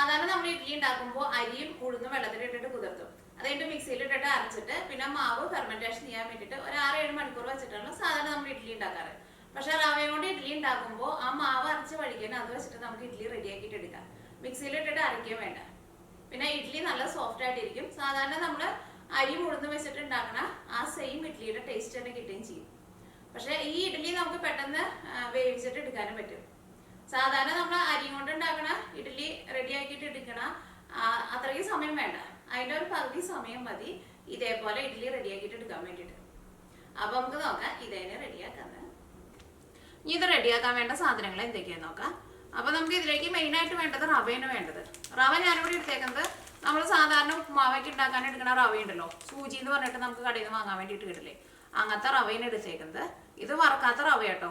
സാധാരണ നമ്മൾ ഇഡ്ഡലി ഉണ്ടാക്കുമ്പോൾ അരിയും ഉഴുന്നും വെള്ളത്തിലിട്ടിട്ട് കുതിർത്തും. അത് കഴിഞ്ഞിട്ട് മിക്സിയിലിട്ടിട്ട് അരച്ചിട്ട് പിന്നെ മാവ് ഫെർമെന്റേഷൻ ചെയ്യാൻ വേണ്ടിയിട്ട് ഒരു 6-7 മണിക്കൂർ വെച്ചിട്ടാണ് സാധാരണ നമ്മൾ ഇഡ്ഡലി ഉണ്ടാക്കാറ്. പക്ഷെ റവയും കൊണ്ട് ഇഡ്ഡലി ഉണ്ടാക്കുമ്പോൾ ആ മാവ് അരച്ച് വഴിക്കാൻ അത് വെച്ചിട്ട് നമുക്ക് ഇഡ്ഡലി റെഡിയാക്കിയിട്ട് എടുക്കാം. മിക്സിയിലിട്ടിട്ട് അരയ്ക്കുകയും വേണ്ട. പിന്നെ ഇഡ്ഡലി നല്ല സോഫ്റ്റ് ആയിട്ടിരിക്കും. സാധാരണ നമ്മൾ അരി ഉഴുന്ന് വെച്ചിട്ട് ഉണ്ടാക്കണ ആ സെയിം ഇഡ്ഡലിയുടെ ടേസ്റ്റ് തന്നെ കിട്ടുകയും ചെയ്യും. പക്ഷെ ഈ ഇഡ്ഡലി നമുക്ക് പെട്ടെന്ന് വേവിച്ചിട്ട് എടുക്കാനും പറ്റും. സാധാരണ നമ്മൾ അരി കൊണ്ട് ഉണ്ടാക്കണ ഇഡ്ഡലി റെഡിയാക്കിയിട്ട് എടുക്കണ അത്രയ്ക്ക് സമയം വേണ്ട. അതിൻ്റെ ഒരു പകുതി സമയം മതി ഇതേപോലെ ഇഡ്ഡലി റെഡിയാക്കിയിട്ട് എടുക്കാൻ വേണ്ടിയിട്ട്. അപ്പൊ നമുക്ക് നോക്കാം ഇതേനെ റെഡിയാക്കാന്ന്. ഇനി ഇത് റെഡിയാക്കാൻ വേണ്ട സാധനങ്ങൾ എന്തൊക്കെയാന്ന് നോക്കാം. അപ്പൊ നമുക്ക് ഇതിലേക്ക് മെയിൻ ആയിട്ട് വേണ്ടത് റവയാണ് വേണ്ടത്. റവ ഞാനിവിടെ എടുത്തേക്കുന്നത് നമ്മൾ സാധാരണ ഉപ്പുമാവയ്ക്ക് ഉണ്ടാക്കാൻ എടുക്കുന്ന റവയുണ്ടല്ലോ, സൂചി എന്ന് പറഞ്ഞിട്ട് നമുക്ക് കടയിൽ നിന്ന് വാങ്ങാൻ വേണ്ടിയിട്ട് കിട്ടില്ലേ, അങ്ങനത്തെ റവയാണ് എടുത്തേക്കുന്നത്. ഇത് വറക്കാത്ത റവ കേട്ടോ,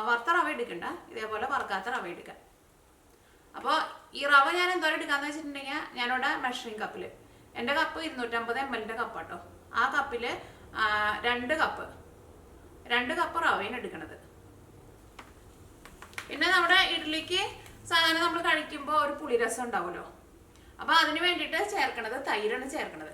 വറുത്ത റവ എടുക്കണ്ട, ഇതേപോലെ വറക്കാത്ത റവ എടുക്കാം. അപ്പോൾ ഈ റവ ഞാൻ എന്തോരം എടുക്കാന്ന് വെച്ചിട്ടുണ്ടെങ്കിൽ ഞാനിവിടെ മെഷറിംഗ് കപ്പിൽ, എൻ്റെ കപ്പ് 250 ml കപ്പാട്ടോ, ആ കപ്പിൽ 2 കപ്പ് റവയാണ് എടുക്കണത്. പിന്നെ നമ്മുടെ ഇഡ്ഡലിക്ക് സാധാരണ നമ്മൾ കഴിക്കുമ്പോൾ ഒരു പുളിരസം ഉണ്ടാവുമല്ലോ, അപ്പൊ അതിന് വേണ്ടിയിട്ട് ചേർക്കണത് തൈരാണ് ചേർക്കണത്.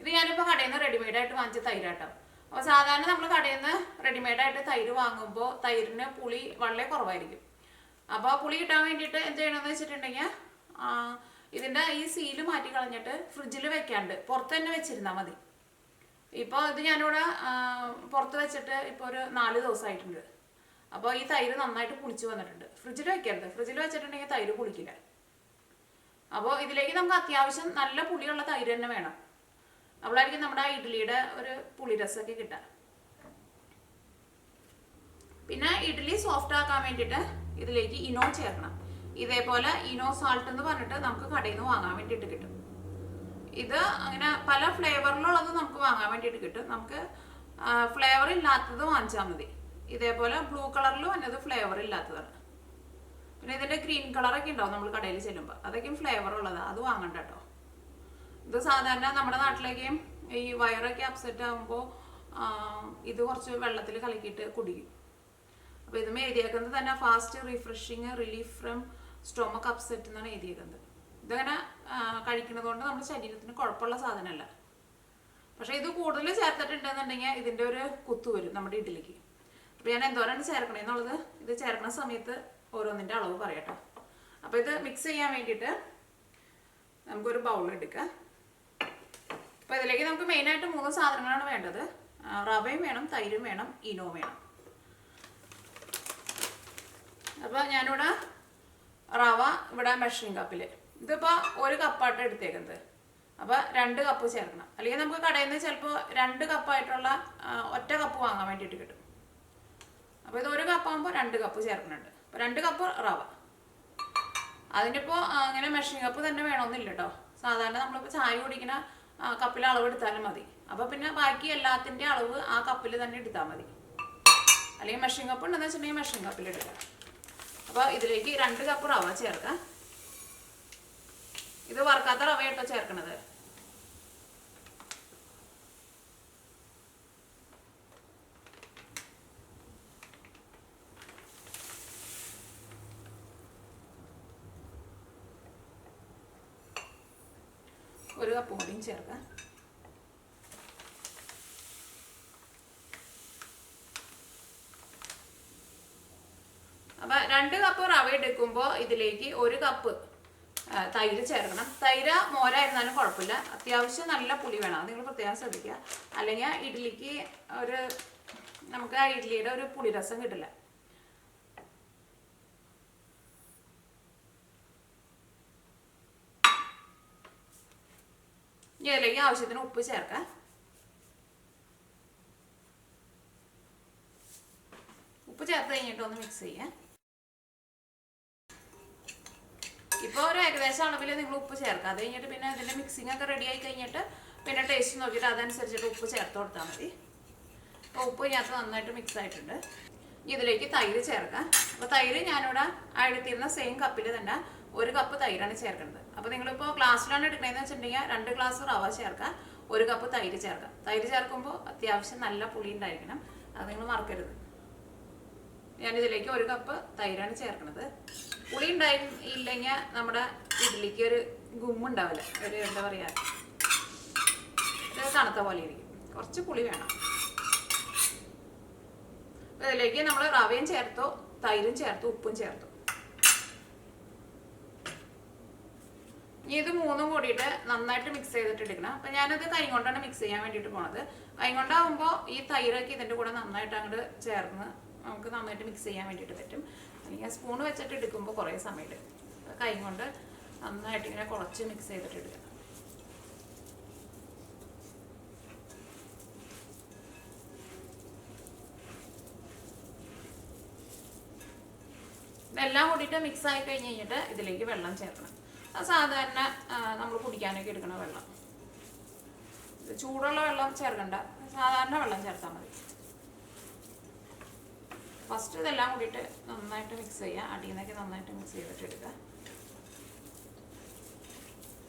ഇത് ഞാനിപ്പോൾ കടയിൽ നിന്ന് റെഡിമെയ്ഡ് ആയിട്ട് വാങ്ങിച്ച തൈരാട്ടോ. അപ്പോൾ സാധാരണ നമ്മൾ കടയിൽ നിന്ന് റെഡിമെയ്ഡ് ആയിട്ട് തൈര് വാങ്ങുമ്പോൾ തൈരിന് പുളി വളരെ കുറവായിരിക്കും. അപ്പോൾ പുളി കിട്ടാൻ വേണ്ടിയിട്ട് എന്ത് ചെയ്യണമെന്ന് വെച്ചിട്ടുണ്ടെങ്കിൽ ഇതിൻ്റെ ഈ സീല് മാറ്റി കളഞ്ഞിട്ട് ഫ്രിഡ്ജിൽ വെക്കാണ്ട് പുറത്ത് തന്നെ വെച്ചിരുന്നാൽ മതി. ഇപ്പോൾ ഇത് ഞാനിവിടെ പുറത്ത് വെച്ചിട്ട് ഇപ്പോൾ ഒരു 4 ദിവസമായിട്ടുണ്ട്. അപ്പോൾ ഈ തൈര് നന്നായിട്ട് പുളിച്ച് വന്നിട്ടുണ്ട്. ഫ്രിഡ്ജിൽ വെക്കരുത്, ഫ്രിഡ്ജിൽ വെച്ചിട്ടുണ്ടെങ്കിൽ തൈര് പുളിക്കില്ല. അപ്പോൾ ഇതിലേക്ക് നമുക്ക് അത്യാവശ്യം നല്ല പുളിയുള്ള തൈര് തന്നെ വേണം. അപ്പോഴായിരിക്കും നമ്മുടെ ഇഡ്ഡലിയുടെ ഒരു പുളിരസമൊക്കെ കിട്ടുക. പിന്നെ ഇഡ്ഡലി സോഫ്റ്റ് ആക്കാൻ വേണ്ടിയിട്ട് ഇതിലേക്ക് ഇനോ ചേർക്കണം. ഇതേപോലെ ഇനോ സാൾട്ട് എന്ന് പറഞ്ഞിട്ട് നമുക്ക് കടയിൽ നിന്ന് വാങ്ങാൻ വേണ്ടിയിട്ട് കിട്ടും. ഇത് അങ്ങനെ പല ഫ്ലേവറിലുള്ളത് നമുക്ക് വാങ്ങാൻ വേണ്ടിയിട്ട് കിട്ടും. നമുക്ക് ഫ്ലേവർ ഇല്ലാത്തത് വാങ്ങിച്ചാൽ മതി. ഇതേപോലെ ബ്ലൂ കളറിൽ വന്നത് ഫ്ലേവർ ഇല്ലാത്തതാണ്. പിന്നെ ഇതിൻ്റെ ഗ്രീൻ കളറൊക്കെ ഉണ്ടാവും നമ്മൾ കടയിൽ ചെല്ലുമ്പോൾ, അതൊക്കെയും ഫ്ലേവർ ഉള്ളതാണ്, അത് വാങ്ങണ്ട കേട്ടോ. ഇത് സാധാരണ നമ്മുടെ നാട്ടിലേക്കും ഈ വയറൊക്കെ അപ്സെറ്റ് ആകുമ്പോൾ ഇത് കുറച്ച് വെള്ളത്തിൽ കലക്കിയിട്ട് കുടിക്കും. അപ്പോൾ ഇത് എഴുതിയേക്കുന്നത് തന്നെ fast refreshing relief from stomach upset എന്നാണ് എഴുതിയേക്കുന്നത്. ഇതങ്ങനെ കഴിക്കുന്നത് കൊണ്ട് നമ്മുടെ ശരീരത്തിന് കുഴപ്പമുള്ള സാധനമല്ല. പക്ഷേ ഇത് കൂടുതൽ ചേർത്തിട്ടുണ്ടെന്നുണ്ടെങ്കിൽ ഇതിൻ്റെ ഒരു കുത്തു വരും നമ്മുടെ ഇഡ്ഡലിക്ക്. അപ്പോൾ ഞാൻ എന്തോരാണ് ചേർക്കണേന്നുള്ളത് ഇത് ചേർക്കുന്ന സമയത്ത് ഓരോന്നിൻ്റെ അളവ് പറയട്ടോ. അപ്പോൾ ഇത് മിക്സ് ചെയ്യാൻ വേണ്ടിയിട്ട് നമുക്കൊരു ബൗൾ എടുക്കാം. അപ്പോൾ ഇതിലേക്ക് നമുക്ക് മെയിനായിട്ട് 3 സാധനങ്ങളാണ് വേണ്ടത്. റവയും വേണം, തൈരും വേണം, ഇനോ വേണം. അപ്പോൾ ഞാനിവിടെ റവ ഇവിടെ മെഷറിംഗ് കപ്പിൽ, ഇതിപ്പോൾ 1 കപ്പായിട്ട് എടുത്തേക്കുന്നത്. അപ്പോൾ 2 കപ്പ് ചേർക്കണം. അല്ലെങ്കിൽ നമുക്ക് കടയിൽ നിന്ന് ചിലപ്പോൾ 2 കപ്പായിട്ടുള്ള ഒറ്റ കപ്പ് വാങ്ങാൻ വേണ്ടിയിട്ട് കിട്ടും. അപ്പോൾ ഇത് 1 കപ്പാകുമ്പോൾ 2 കപ്പ് ചേർക്കുന്നുണ്ട്. അപ്പോൾ 2 കപ്പ് റവ. അതിനിപ്പോൾ അങ്ങനെ മെഷറിംഗ് കപ്പ് തന്നെ വേണമെന്നില്ല കേട്ടോ. സാധാരണ നമ്മളിപ്പോൾ ചായ കുടിക്കുന്ന കപ്പിൽ അളവ് എടുത്താലും മതി. അപ്പോൾ പിന്നെ ബാക്കി എല്ലാത്തിൻ്റെ അളവ് ആ കപ്പിൽ തന്നെ എടുത്താൽ മതി. അല്ലെങ്കിൽ മെഷറിംഗ് കപ്പ് ഉണ്ടെന്ന് വെച്ചിട്ടുണ്ടെങ്കിൽ മെഷറിംഗ് കപ്പിൽ എടുക്കാം. അപ്പോൾ ഇതിലേക്ക് 2 കപ്പ് റവ ചേർക്കാം. ഇത് വറുക്കാത്ത റവ കേട്ടോ ചേർക്കണത്. ഒരു കപ്പ് കൂടിയും ചേർക്കാം. അപ്പോൾ 2 കപ്പ് റവ എടുക്കുമ്പോൾ ഇതിലേക്ക് 1 കപ്പ് തൈര് ചേർക്കണം. തൈര് മോരായിരുന്നാലും കുഴപ്പമില്ല, അത്യാവശ്യം നല്ല പുളി വേണം, അത് നിങ്ങൾ പ്രത്യേകം ശ്രദ്ധിക്കുക. അല്ലെങ്കിൽ ഇഡ്ഡലിക്ക് നമുക്ക് ആ ഇഡ്ഡലിയുടെ ഒരു പുളിരസം കിട്ടില്ല. ഇതിലേക്ക് ആവശ്യത്തിന് ഉപ്പ് ചേർക്കാം. ഉപ്പ് ചേർത്ത് കഴിഞ്ഞിട്ട് ഒന്ന് മിക്സ് ചെയ്യാം. ഇപ്പോൾ ഒരു ഏകദേശം അളവിൽ നിങ്ങൾ ഉപ്പ് ചേർക്കുക. അത് കഴിഞ്ഞിട്ട് പിന്നെ ഇതിൻ്റെ മിക്സിംഗ് ഒക്കെ റെഡി ആയി കഴിഞ്ഞിട്ട് പിന്നെ ടേസ്റ്റ് നോക്കിയിട്ട് അതനുസരിച്ചിട്ട് ഉപ്പ് ചേർത്ത് കൊടുത്താൽ മതി. അപ്പോൾ ഉപ്പ് ഇതിനകത്ത് നന്നായിട്ട് മിക്സ് ആയിട്ടുണ്ട്. ഇതിലേക്ക് തൈര് ചേർക്കാം. അപ്പോൾ തൈര് ഞാനിവിടെ എടുത്തിരുന്ന സെയിം കപ്പിൽ തന്നെ 1 കപ്പ് തൈരാണ് ചേർക്കുന്നത്. അപ്പോൾ നിങ്ങളിപ്പോൾ ഗ്ലാസ്സിലാണ് എടുക്കണതെന്ന് വെച്ചിട്ടുണ്ടെങ്കിൽ 2 ഗ്ലാസ് റവ ചേർക്കാം, 1 കപ്പ് തൈര് ചേർക്കാം. തൈര് ചേർക്കുമ്പോൾ അത്യാവശ്യം നല്ല പുളി ഉണ്ടായിരിക്കണം, അത് നിങ്ങൾ മറക്കരുത്. ഞാനിതിലേക്ക് 1 കപ്പ് തൈരാണ് ചേർക്കുന്നത്. പുളി ഇല്ലെങ്കിൽ നമ്മുടെ ഇഡ്ഡലിക്ക് ഒരു ഗുമ്മുണ്ടാവില്ല, ഒരു എന്താ പറയുക, ഒരു തണുത്ത പോലെ ഇരിക്കും. കുറച്ച് പുളി വേണം. ഇതിലേക്ക് നമ്മൾ റവയും ചേർത്തു, തൈരും ചേർത്തു, ഉപ്പും ചേർത്തു. ഇനി ഇത് മൂന്നും കൂടിയിട്ട് നന്നായിട്ട് മിക്സ് ചെയ്തിട്ട് എടുക്കണം. അപ്പം ഞാനത് കൈ കൊണ്ടാണ് മിക്സ് ചെയ്യാൻ വേണ്ടിയിട്ട് പോണത്. കൈ കൊണ്ടാകുമ്പോൾ ഈ തൈരൊക്കെ ഇതിൻ്റെ കൂടെ നന്നായിട്ട് അങ്ങോട്ട് ചേർന്ന് നമുക്ക് നന്നായിട്ട് മിക്സ് ചെയ്യാൻ വേണ്ടിയിട്ട് പറ്റും. അല്ലെങ്കിൽ സ്പൂൺ വെച്ചിട്ട് എടുക്കുമ്പോൾ കുറേ സമയം എടുക്കും. കൈ കൊണ്ട് നന്നായിട്ട് ഇങ്ങനെ കുറച്ച് മിക്സ് ചെയ്തിട്ട് എടുക്കണം. ഇതെല്ലാം കൂടിയിട്ട് മിക്സ് ആയി കഴിഞ്ഞ് കഴിഞ്ഞിട്ട് ഇതിലേക്ക് വെള്ളം ചേർക്കണം. അത് സാധാരണ നമ്മൾ കുടിക്കാനൊക്കെ എടുക്കണ വെള്ളം, ചൂടുള്ള വെള്ളം ചേർക്കണ്ട, സാധാരണ വെള്ളം ചേർത്താൽ മതി. ഫസ്റ്റ് ഇതെല്ലാം കൂടിയിട്ട് നന്നായിട്ട് മിക്സ് ചെയ്യുക. അടിയിൽ നിന്നൊക്കെ നന്നായിട്ട് മിക്സ് ചെയ്തിട്ട് എടുക്കുക.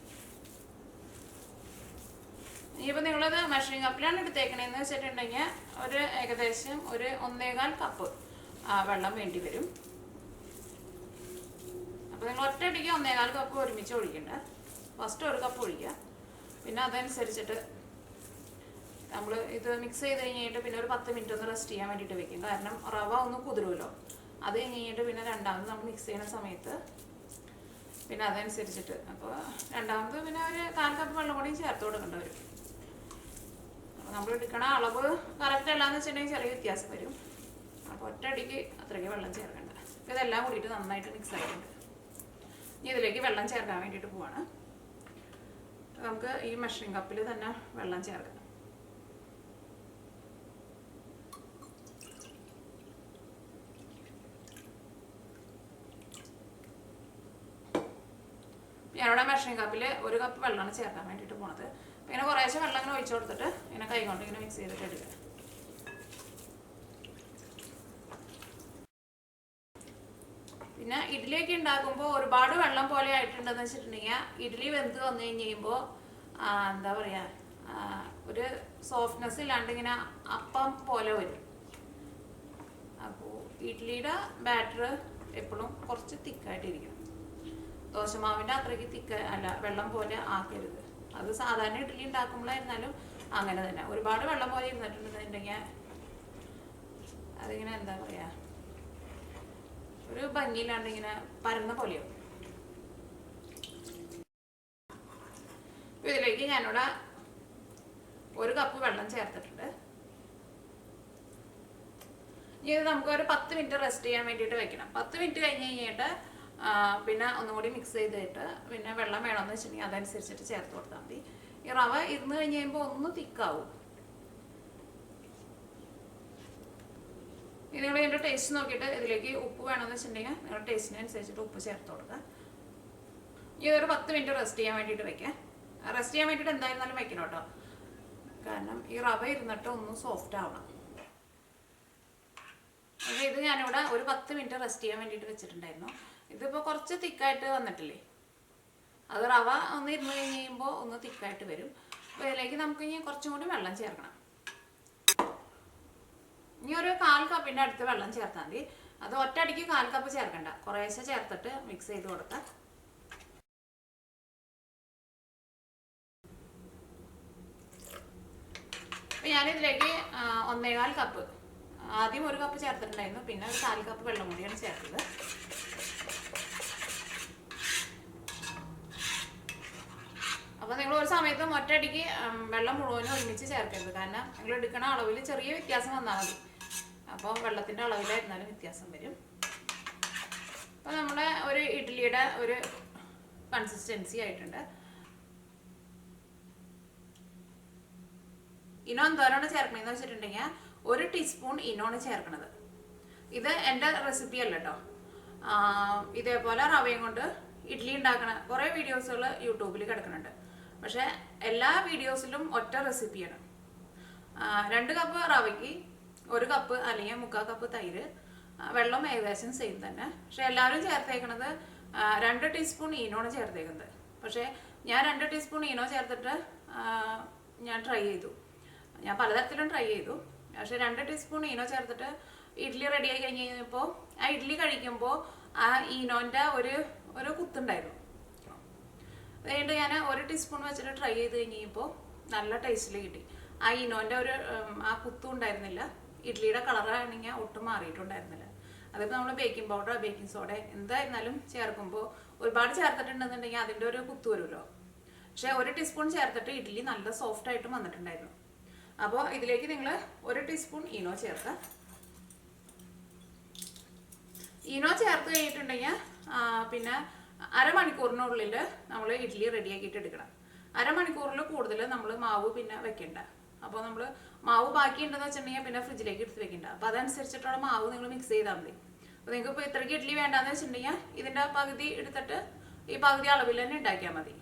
ഇനിയിപ്പോൾ നിങ്ങളത് മെഷറിംഗ് കപ്പിലാണ് എടുത്തേക്കണേന്ന് വെച്ചിട്ടുണ്ടെങ്കിൽ ഒരു ഏകദേശം ഒരു 1.25 കപ്പ് വെള്ളം വേണ്ടി വരും. അപ്പോൾ നിങ്ങൾ ഒറ്റയടിക്ക് 1.25 കപ്പ് ഒരുമിച്ച് ഒഴിക്കണ്ട. ഫസ്റ്റ് 1 കപ്പ് ഒഴിക്കുക. പിന്നെ അതനുസരിച്ചിട്ട് നമ്മൾ ഇത് മിക്സ് ചെയ്ത് കഴിഞ്ഞിട്ട് പിന്നെ ഒരു 10 മിനിറ്റ് ഒന്ന് റെസ്റ്റ് ചെയ്യാൻ വേണ്ടിയിട്ട് വെക്കും. കാരണം റവ ഒന്ന് കുതിരുമല്ലോ. അത് കഴിഞ്ഞിട്ട് പിന്നെ രണ്ടാമത് നമ്മൾ മിക്സ് ചെയ്യുന്ന സമയത്ത് പിന്നെ അതനുസരിച്ചിട്ട് അപ്പോൾ രണ്ടാമത് പിന്നെ ഒരു 1/4 കപ്പ് വെള്ളം കൂടി ചേർത്ത് കൊടുക്കേണ്ടി വരും. അപ്പോൾ നമ്മൾ എടുക്കണ അളവ് കറക്റ്റ് അല്ലാന്ന് വെച്ചിട്ടുണ്ടെങ്കിൽ ചെറിയ വ്യത്യാസം വരും. അപ്പോൾ ഒറ്റയടിക്ക് അത്രയ്ക്ക് വെള്ളം ചേർക്കണ്ട. അപ്പോൾ ഇതെല്ലാം കൂടിയിട്ട് നന്നായിട്ട് മിക്സ് ആയിട്ടുണ്ട്. ഇനി ഇതിലേക്ക് വെള്ളം ചേർക്കാൻ വേണ്ടിയിട്ട് പോവാണ്. നമുക്ക് ഈ മെഷറിംഗ് കപ്പിൽ തന്നെ വെള്ളം ചേർക്കാം. ഞാനിവിടെ മെഷറിംഗ് കപ്പിൽ 1 കപ്പ് വെള്ളമാണ് ചേർക്കാൻ വേണ്ടിയിട്ട് പോണത്. പിന്നെ കുറേശ്ശെ വെള്ളം ഇങ്ങനെ ഒഴിച്ചു കൊടുത്തിട്ട് ഇങ്ങനെ കൈ കൊണ്ട് ഇങ്ങനെ മിക്സ് ചെയ്തിട്ട് എടുക്കുക. പിന്നെ ഇഡ്ഡലിയൊക്കെ ഉണ്ടാക്കുമ്പോൾ ഒരുപാട് വെള്ളം പോലെ ആയിട്ടുണ്ടെന്ന് വെച്ചിട്ടുണ്ടെങ്കിൽ ഇഡ്ഡലി വെന്ത് വന്നു കഴിയുമ്പോൾ എന്താ പറയുക, ഒരു സോഫ്റ്റ്നെസ് ഇല്ലാണ്ട് ഇങ്ങനെ അപ്പം പോലെ വരും. അപ്പോൾ ഇഡ്ഡലിയുടെ ബാറ്റർ എപ്പോഴും കുറച്ച് തിക്കായിട്ടിരിക്കണം. ദോശമാവിൻ്റെ അത്രയ്ക്ക് തിക്ക് അല്ല, വെള്ളം പോലെ ആക്കരുത്. അത് സാധാരണ ഇഡ്ഡലി ഉണ്ടാക്കുമ്പോഴായിരുന്നാലും അങ്ങനെ തന്നെ. ഒരുപാട് വെള്ളം പോലെ ഇരുന്നിട്ടുണ്ടെന്നുണ്ടെങ്കിൽ അതിങ്ങനെ എന്താ പറയുക, ഒരു ഭംഗിയില്ലാണ്ട് ഇങ്ങനെ പരന്ന പോലെയാവും. ഇതിലേക്ക് ഞാനിവിടെ 1 കപ്പ് വെള്ളം ചേർത്തിട്ടുണ്ട്. ഇനി ഇത് നമുക്ക് ഒരു 10 മിനിറ്റ് റെസ്റ്റ് ചെയ്യാൻ വേണ്ടിയിട്ട് വെക്കണം. 10 മിനിറ്റ് കഴിഞ്ഞ് കഴിഞ്ഞിട്ട് പിന്നെ ഒന്നുകൂടി മിക്സ് ചെയ്തിട്ട് പിന്നെ വെള്ളം വേണമെന്ന് വെച്ചിട്ടുണ്ടെങ്കിൽ അതനുസരിച്ചിട്ട് ചേർത്ത് കൊടുത്താൽ മതി. ഈ റവ ഇരുന്ന് കഴിഞ്ഞ് കഴിയുമ്പോൾ ഒന്ന് തിക്കാവും. ഇനി നിങ്ങൾ ഇതിൻ്റെ ടേസ്റ്റ് നോക്കിയിട്ട് ഇതിലേക്ക് ഉപ്പ് വേണമെന്ന് വെച്ചിട്ടുണ്ടെങ്കിൽ നിങ്ങളുടെ ടേസ്റ്റിനനുസരിച്ചിട്ട് ഉപ്പ് ചേർത്ത് കൊടുക്കുക. ഇതൊരു 10 മിനിറ്റ് റെസ്റ്റ് ചെയ്യാൻ വേണ്ടിയിട്ട് വെക്കാം. റെസ്റ്റ് ചെയ്യാൻ വേണ്ടിയിട്ട് എന്തായിരുന്നാലും വെക്കണം കേട്ടോ. കാരണം ഈ റവ ഇരുന്നിട്ട് ഒന്ന് സോഫ്റ്റ് ആവണം. അപ്പോൾ ഇത് ഞാനിവിടെ ഒരു 10 മിനിറ്റ് റെസ്റ്റ് ചെയ്യാൻ വേണ്ടിയിട്ട് വെച്ചിട്ടുണ്ടായിരുന്നു. ഇതിപ്പോൾ കുറച്ച് തിക്കായിട്ട് വന്നിട്ടില്ലേ, അത് റവ ഒന്ന് ഇരുന്ന് കഴിഞ്ഞ് കഴിയുമ്പോൾ ഒന്ന് തിക്കായിട്ട് വരും. അപ്പോൾ ഇതിലേക്ക് നമുക്ക് ഇനി കുറച്ചും കൂടി വെള്ളം ചേർക്കണം. ഇനി ഒരു 1/4 കപ്പിൻ്റെ അടുത്ത് വെള്ളം ചേർത്താൽ മതി. അത് ഒറ്റയടിക്ക് 1/4 കപ്പ് ചേർക്കണ്ട, കുറേശ്ശെ ചേർത്തിട്ട് മിക്സ് ചെയ്ത് കൊടുക്കാം. അപ്പോൾ ഞാനിതിലേക്ക് 1.25 കപ്പ്, ആദ്യം 1 കപ്പ് ചേർത്തിട്ടുണ്ടായിരുന്നു, പിന്നെ ഒരു 1/4 കപ്പ് വെള്ളം കൂടിയാണ് ചേർത്തത്. അപ്പോൾ നിങ്ങൾ ഒരു സമയത്തും ഒറ്റയടിക്ക് വെള്ളം മുഴുവനും ഒരുമിച്ച് ചേർക്കരുത്. കാരണം നിങ്ങൾ എടുക്കണ അളവിൽ ചെറിയ വ്യത്യാസം വന്നാൽ മതി. അപ്പോൾ വെള്ളത്തിൻ്റെ അളവിലായിരുന്നാലും വ്യത്യാസം വരും. അപ്പോൾ നമ്മുടെ ഒരു ഇഡ്ഡലിയുടെ ഒരു കൺസിസ്റ്റൻസി ആയിട്ടുണ്ട്. ഇനോ എന്തോരാണ് ചേർക്കണമെന്ന് വെച്ചിട്ടുണ്ടെങ്കിൽ 1 ടീസ്പൂൺ ഇനോണ് ചേർക്കണത്. ഇത് എൻ്റെ റെസിപ്പി അല്ല കേട്ടോ. ഇതേപോലെ റവയും കൊണ്ട് ഇഡ്ഡലി ഉണ്ടാക്കണ കുറേ വീഡിയോസുകൾ യൂട്യൂബിൽ കിടക്കുന്നുണ്ട്. പക്ഷേ എല്ലാ വീഡിയോസിലും ഒറ്റ റെസിപ്പിയാണ്. 2 കപ്പ് റവയ്ക്ക് 1 കപ്പ് അല്ലെങ്കിൽ 3/4 കപ്പ് തൈര്, വെള്ളം ഏകദേശം സെയിം തന്നെ. പക്ഷെ എല്ലാവരും ചേർത്തേക്കണത് 2 ടീസ്പൂൺ ഈനോണ് ചേർത്തേക്കുന്നത്. പക്ഷേ ഞാൻ 2 ടീസ്പൂൺ ഈനോ ചേർത്തിട്ട് ഞാൻ ട്രൈ ചെയ്തു. ഞാൻ പലതരത്തിലും ട്രൈ ചെയ്തു. പക്ഷേ 2 ടീസ്പൂൺ ഈനോ ചേർത്തിട്ട് ഇഡ്ഡലി റെഡി ആയി കഴിഞ്ഞ് കഴിഞ്ഞപ്പോൾ ആ ഇഡ്ഡലി കഴിക്കുമ്പോൾ ആ ഈനോൻ്റെ ഒരു കുത്തുണ്ടായിരുന്നു. അതുകൊണ്ട് ഞാൻ 1 ടീസ്പൂൺ വെച്ചിട്ട് ട്രൈ ചെയ്ത് കഴിഞ്ഞപ്പോൾ നല്ല ടേസ്റ്റിൽ കിട്ടി. ആ ഈനോൻ്റെ ആ കുത്തും ഉണ്ടായിരുന്നില്ല. ഇഡ്ഡലിയുടെ കളറാണെങ്കിൽ ഒട്ടും മാറിയിട്ടുണ്ടായിരുന്നില്ല. അതിപ്പോൾ നമ്മൾ ബേക്കിംഗ് പൗഡർ ബേക്കിംഗ് സോഡ എന്തായിരുന്നാലും ചേർക്കുമ്പോൾ ഒരുപാട് ചേർത്തിട്ടുണ്ടെന്നുണ്ടെങ്കിൽ അതിൻ്റെ ഒരു കുത്തു വരുമല്ലോ. പക്ഷേ 1 ടീസ്പൂൺ ചേർത്തിട്ട് ഇഡ്ഡലി നല്ല സോഫ്റ്റ് ആയിട്ടും വന്നിട്ടുണ്ടായിരുന്നു. അപ്പോൾ ഇതിലേക്ക് നിങ്ങൾ 1 ടീസ്പൂൺ ഈനോ ചേർക്കുക. ഈനോ ചേർത്ത് കഴിഞ്ഞിട്ടുണ്ടെങ്കിൽ പിന്നെ അരമണിക്കൂറിനുള്ളിൽ നമ്മൾ ഇഡ്ഡലി റെഡിയാക്കിയിട്ട് എടുക്കണം. അരമണിക്കൂറിൽ കൂടുതൽ നമ്മൾ മാവ് പിന്നെ വെക്കണ്ട. അപ്പോൾ നമ്മൾ മാവ് ബാക്കി ഉണ്ടെന്ന് വെച്ചിട്ടുണ്ടെങ്കിൽ പിന്നെ ഫ്രിഡ്ജിലേക്ക് എടുത്ത് വെക്കണ്ട. അപ്പോൾ അതനുസരിച്ചിട്ടുള്ള മാവ് നിങ്ങൾ മിക്സ് ചെയ്താൽ മതി. അപ്പോൾ നിങ്ങൾക്ക് ഇപ്പോൾ ഇത്രയ്ക്ക് ഇഡ്ഡലി വേണ്ടാന്ന് വെച്ചിട്ടുണ്ടെങ്കിൽ ഇതിൻ്റെ പകുതി എടുത്തിട്ട് ഈ പകുതി അളവിൽ തന്നെ ഉണ്ടാക്കിയാൽ മതി.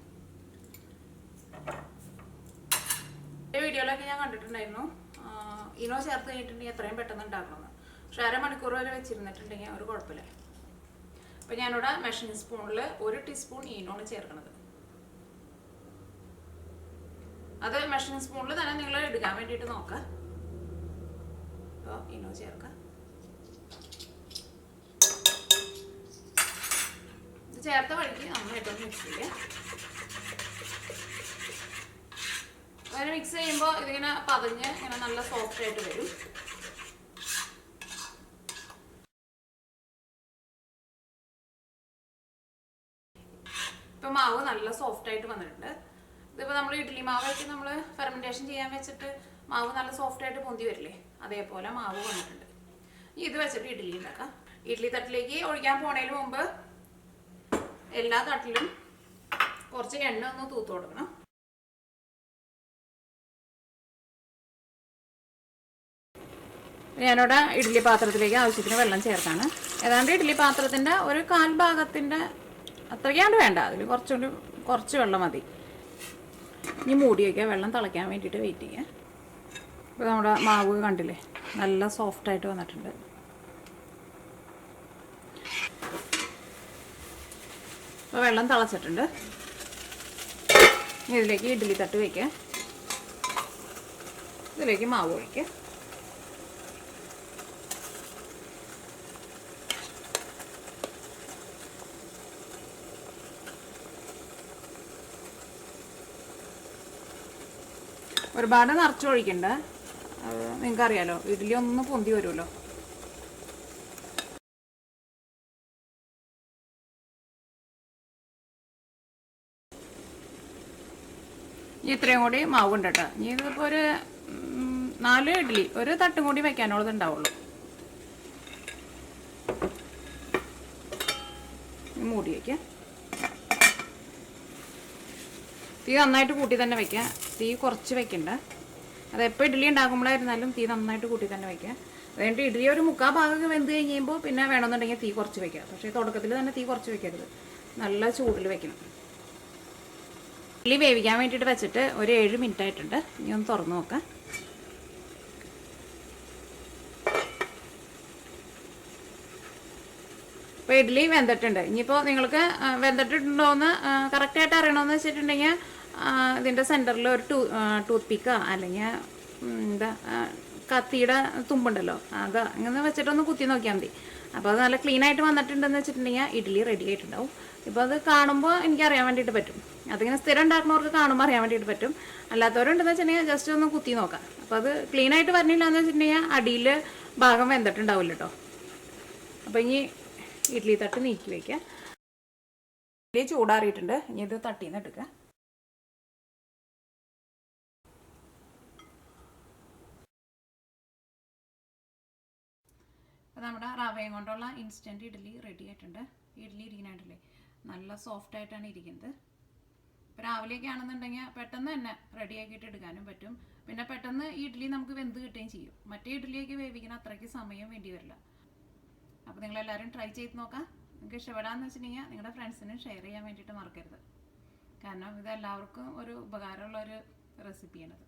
വീഡിയോയിലൊക്കെ ഞാൻ കണ്ടിട്ടുണ്ടായിരുന്നു ഈനോ ചേർത്ത് കഴിഞ്ഞിട്ടുണ്ടെങ്കിൽ എത്രയും പെട്ടെന്ന് ഉണ്ടാക്കണമെന്ന്. പക്ഷെ അരമണിക്കൂർ വരെ വെച്ചിരുന്നിട്ടുണ്ടെങ്കിൽ ഒരു കുഴപ്പമില്ല. അപ്പോൾ ഞാനിവിടെ മെഷറിംഗ് സ്പൂണിൽ 1 ടീസ്പൂൺ ഈനോണ് ചേർക്കുന്നത്. അത് മെഷറിംഗ് സ്പൂണിൽ തന്നെ നിങ്ങൾ എടുക്കാൻ വേണ്ടിയിട്ട് നോക്കുക. അപ്പോൾ ഈനോ ചേർക്കുക. ഇത് ചേർത്ത വഴിക്ക് നന്നായിട്ടൊന്ന് മിക്സ് ചെയ്യുക. അങ്ങനെ മിക്സ് ചെയ്യുമ്പോൾ ഇതിങ്ങനെ പതഞ്ഞ് ഇങ്ങനെ നല്ല സോഫ്റ്റ് ആയിട്ട് വരും. ഇപ്പം മാവ് നല്ല സോഫ്റ്റ് ആയിട്ട് വന്നിട്ടുണ്ട്. ഇതിപ്പോൾ നമ്മൾ ഇഡ്ഡലി മാവായിട്ട് നമ്മൾ ഫെർമെൻറ്റേഷൻ ചെയ്യാൻ വെച്ചിട്ട് മാവ് നല്ല സോഫ്റ്റ് ആയിട്ട് പൊന്തി വരില്ലേ, അതേപോലെ മാവ് വന്നിട്ടുണ്ട്. ഇത് വെച്ചിട്ട് ഇഡ്ഡലി ഉണ്ടാക്കാം. ഇഡ്ഡലി തട്ടിലേക്ക് ഒഴിക്കാൻ പോണതിന് മുമ്പ് എല്ലാ തട്ടിലും കുറച്ച് എണ്ണ ഒന്ന് തൂത്ത് കൊടുക്കണം. ഞാനിവിടെ ഇഡ്ഡലി പാത്രത്തിലേക്ക് ആവശ്യത്തിന് വെള്ളം ചേർത്താണ്. ഏതാണ്ട് ഇഡ്ഡലി പാത്രത്തിൻ്റെ ഒരു 1/4 ഭാഗത്തിൻ്റെ അത്രയ്ക്കാണ്ട് വേണ്ട, അതിൽ കുറച്ച് വെള്ളം മതി. ഇനി മൂടി വയ്ക്കുക, വെള്ളം തിളയ്ക്കാൻ വേണ്ടിയിട്ട് വെയിറ്റ് ചെയ്യുക. ഇപ്പോൾ നമ്മുടെ മാവ് കണ്ടില്ലേ നല്ല സോഫ്റ്റായിട്ട് വന്നിട്ടുണ്ട്. ഇപ്പോൾ വെള്ളം തിളച്ചിട്ടുണ്ട്. ഇതിലേക്ക് ഇഡ്ഡലി തട്ട് വയ്ക്കുക. ഇതിലേക്ക് മാവ് ഒഴിക്കുക. ഒരുപാട് നിറച്ചൊഴിക്കണ്ട, അത് നിങ്ങൾക്കറിയാലോ ഇഡ്ഡലി ഒന്ന് പൊന്തി വരുമല്ലോ. ഇനി ഇത്രയും കൂടി മാവുണ്ട് കേട്ടോ. ഇനി ഇതിപ്പോൾ ഒരു 4 ഇഡ്ഡലി ഒരു തട്ടും കൂടി വയ്ക്കാനുള്ളത് ഉണ്ടാവുള്ളൂ. മൂടി വയ്ക്കുക. തീ നന്നായിട്ട് കൂട്ടി തന്നെ വയ്ക്കുക. തീ കുറച്ച് വയ്ക്കണ്ട. അതെപ്പോൾ ഇഡ്ഡലി ഉണ്ടാക്കുമ്പോഴായിരുന്നാലും തീ നന്നായിട്ട് കൂട്ടി തന്നെ വയ്ക്കുക. അതുകൊണ്ട് ഇഡ്ഡലി ഒരു 3/4 ഭാഗം വെന്ത് കഴിയുമ്പോൾ പിന്നെ വേണമെന്നുണ്ടെങ്കിൽ തീ കുറച്ച് വയ്ക്കുക. പക്ഷേ തുടക്കത്തിൽ തന്നെ തീ കുറച്ച് വയ്ക്കരുത്, നല്ല ചൂടിൽ വയ്ക്കണം. ഇഡ്ഡലി വേവിക്കാൻ വേണ്ടിയിട്ട് വെച്ചിട്ട് ഒരു 7 മിനിറ്റ് ആയിട്ടുണ്ട്. ഇനി ഒന്ന് തുറന്ന് നോക്കാം. ഇപ്പോൾ ഇഡ്ഡലി വെന്തിട്ടുണ്ട്. ഇനിയിപ്പോൾ നിങ്ങൾക്ക് വെന്തിട്ടുണ്ടോയെന്ന് കറക്റ്റായിട്ട് അറിയണമെന്ന് വെച്ചിട്ടുണ്ടെങ്കിൽ ഇതിൻ്റെ സെൻറ്ററിൽ ഒരു ടൂത്ത് പിക്കോ അല്ലെങ്കിൽ എന്താ കത്തിയുടെ തുമ്പുണ്ടല്ലോ, അത് അങ്ങനെ വെച്ചിട്ടൊന്ന് കുത്തി നോക്കിയാൽ മതി. അപ്പോൾ അത് നല്ല ക്ലീനായിട്ട് വന്നിട്ടുണ്ടെന്ന് വെച്ചിട്ടുണ്ടെങ്കിൽ ഇഡ്ഡലി റെഡി ആയിട്ടുണ്ടാവും. ഇപ്പോൾ അത് കാണുമ്പോൾ എനിക്കറിയാൻ വേണ്ടിയിട്ട് പറ്റും. അതിങ്ങനെ സ്ഥിരം ഉണ്ടാക്കുന്നവർക്ക് കാണുമ്പോൾ അറിയാൻ വേണ്ടിയിട്ട് പറ്റും. അല്ലാത്തവരുണ്ടെന്ന് വെച്ചിട്ടുണ്ടെങ്കിൽ ജസ്റ്റ് ഒന്ന് കുത്തി നോക്കാം. അപ്പോൾ അത് ക്ലീനായിട്ട് വരണില്ല എന്ന് വെച്ചിട്ടുണ്ടെങ്കിൽ അടിയിൽ ഭാഗം വെന്തിട്ടുണ്ടാവില്ല കേട്ടോ. അപ്പോൾ ഇനി ഇഡ്ഡലി തട്ട് നീക്കി വയ്ക്കുക. ഇഡ്ഡലി ചൂടാറിയിട്ടുണ്ട്. ഇനി ഇത് തട്ടിന്ന് എടുക്കുക. അപ്പോൾ നമ്മുടെ റവയും കൊണ്ടുള്ള ഇൻസ്റ്റൻറ്റ് ഇഡ്ഡലി റെഡി ആയിട്ടുണ്ട്. ഇഡ്ഡലി ഇരിക്കാനായിട്ടില്ലേ നല്ല സോഫ്റ്റ് ആയിട്ടാണ് ഇരിക്കുന്നത്. ഇപ്പോൾ രാവിലെയൊക്കെ ആണെന്നുണ്ടെങ്കിൽ പെട്ടെന്ന് തന്നെ റെഡിയാക്കിയിട്ട് എടുക്കാനും പറ്റും. പിന്നെ പെട്ടെന്ന് ഈ ഇഡ്ഡലി നമുക്ക് വെന്ത് കിട്ടുകയും ചെയ്യും. മറ്റേ ഇഡ്ഡലിയൊക്കെ വേവിക്കുന്ന അത്രയ്ക്ക് സമയം വേണ്ടി വരില്ല. അപ്പോൾ നിങ്ങളെല്ലാവരും ട്രൈ ചെയ്ത് നോക്കാം. നിങ്ങൾക്ക് ഇഷ്ടപ്പെടാമെന്ന് വെച്ചിട്ടുണ്ടെങ്കിൽ നിങ്ങളുടെ ഫ്രണ്ട്സിന് ഷെയർ ചെയ്യാൻ വേണ്ടിയിട്ട് മറക്കരുത്. കാരണം ഇത് എല്ലാവർക്കും ഒരു ഉപകാരമുള്ളൊരു റെസിപ്പിയാണിത്.